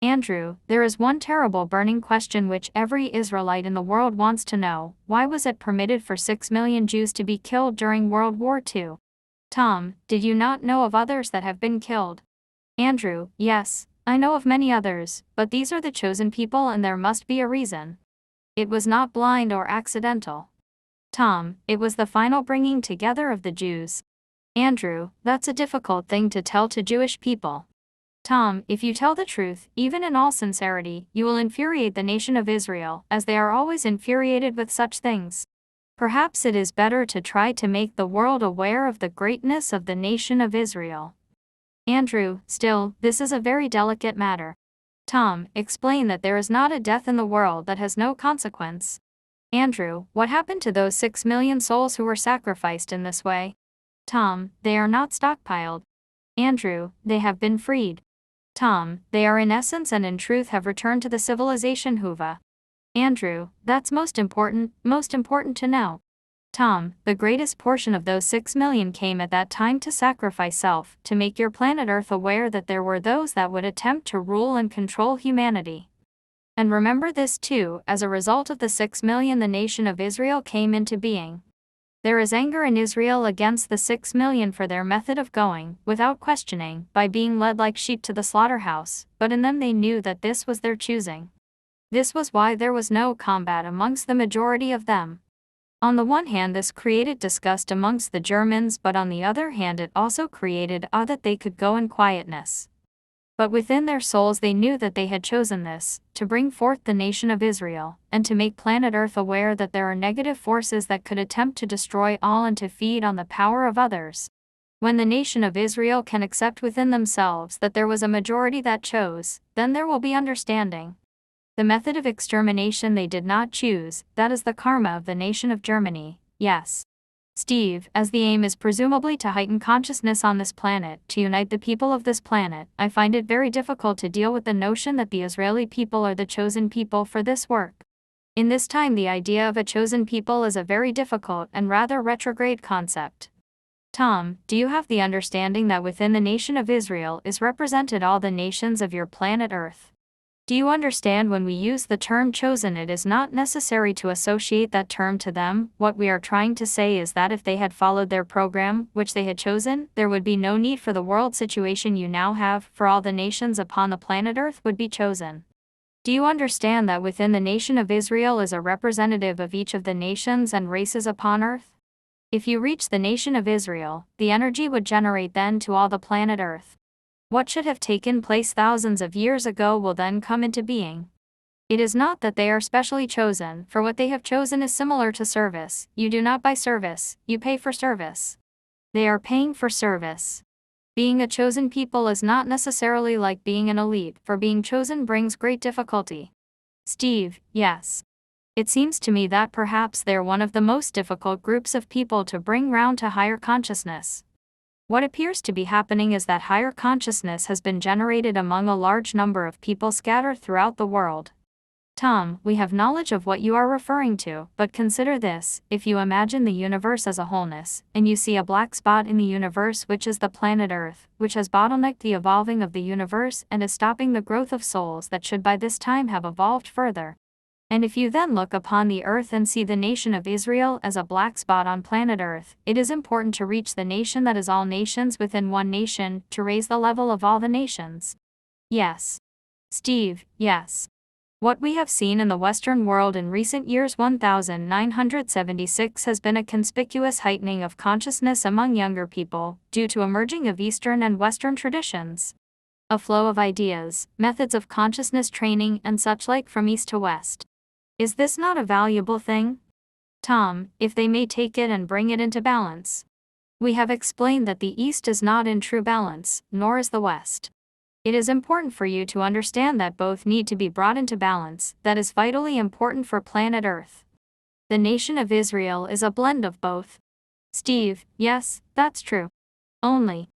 Andrew, there is one terrible burning question which every Israelite in the world wants to know. Why was it permitted for 6 million Jews to be killed during World War II? Tom, did you not know of others that have been killed? Andrew, yes, I know of many others, but these are the chosen people and there must be a reason. It was not blind or accidental. Tom, it was the final bringing together of the Jews. Andrew, that's a difficult thing to tell to Jewish people. Tom, if you tell the truth, even in all sincerity, you will infuriate the nation of Israel, as they are always infuriated with such things. Perhaps it is better to try to make the world aware of the greatness of the nation of Israel. Andrew, still, this is a very delicate matter. Tom, explain that there is not a death in the world that has no consequence. Andrew, what happened to those 6 million souls who were sacrificed in this way? Tom, they are not stockpiled. Andrew, they have been freed. Tom, they are in essence and in truth have returned to the civilization Hoovid. Andrew, that's most important to know. Tom, the greatest portion of those 6 million came at that time to sacrifice self, to make your planet Earth aware that there were those that would attempt to rule and control humanity. And remember this too, as a result of the 6 million the nation of Israel came into being. There is anger in Israel against the 6 million for their method of going, without questioning, by being led like sheep to the slaughterhouse, but in them they knew that this was their choosing. This was why there was no combat amongst the majority of them. On the one hand this created disgust amongst the Germans, but on the other hand it also created awe that they could go in quietness. But within their souls they knew that they had chosen this, to bring forth the nation of Israel, and to make planet Earth aware that there are negative forces that could attempt to destroy all and to feed on the power of others. When the nation of Israel can accept within themselves that there was a majority that chose, then there will be understanding. The method of extermination they did not choose, that is the karma of the nation of Germany, yes. Steve, as the aim is presumably to heighten consciousness on this planet, to unite the people of this planet, I find it very difficult to deal with the notion that the Israeli people are the chosen people for this work. In this time the idea of a chosen people is a very difficult and rather retrograde concept. Tom, do you have the understanding that within the nation of Israel is represented all the nations of your planet Earth? Do you understand when we use the term chosen it is not necessary to associate that term to them? What we are trying to say is that if they had followed their program, which they had chosen, there would be no need for the world situation you now have, for all the nations upon the planet Earth would be chosen. Do you understand that within the nation of Israel is a representative of each of the nations and races upon Earth? If you reach the nation of Israel, the energy would generate then to all the planet Earth. What should have taken place thousands of years ago will then come into being. It is not that they are specially chosen, for what they have chosen is similar to service. You do not buy service, you pay for service. They are paying for service. Being a chosen people is not necessarily like being an elite, for being chosen brings great difficulty. Steve, yes. It seems to me that perhaps they're one of the most difficult groups of people to bring round to higher consciousness. What appears to be happening is that higher consciousness has been generated among a large number of people scattered throughout the world. Tom, we have knowledge of what you are referring to, but consider this: if you imagine the universe as a wholeness, and you see a black spot in the universe which is the planet Earth, which has bottlenecked the evolving of the universe and is stopping the growth of souls that should by this time have evolved further. And if you then look upon the earth and see the nation of Israel as a black spot on planet Earth, it is important to reach the nation that is all nations within one nation, to raise the level of all the nations. Yes. Steve, yes. What we have seen in the Western world in recent years 1976 has been a conspicuous heightening of consciousness among younger people, due to a merging of Eastern and Western traditions. A flow of ideas, methods of consciousness training and such like from East to West. Is this not a valuable thing? Tom, if they may take it and bring it into balance. We have explained that the East is not in true balance, nor is the West. It is important for you to understand that both need to be brought into balance. That is vitally important for planet Earth. The nation of Israel is a blend of both. Steve, yes, that's true. Only,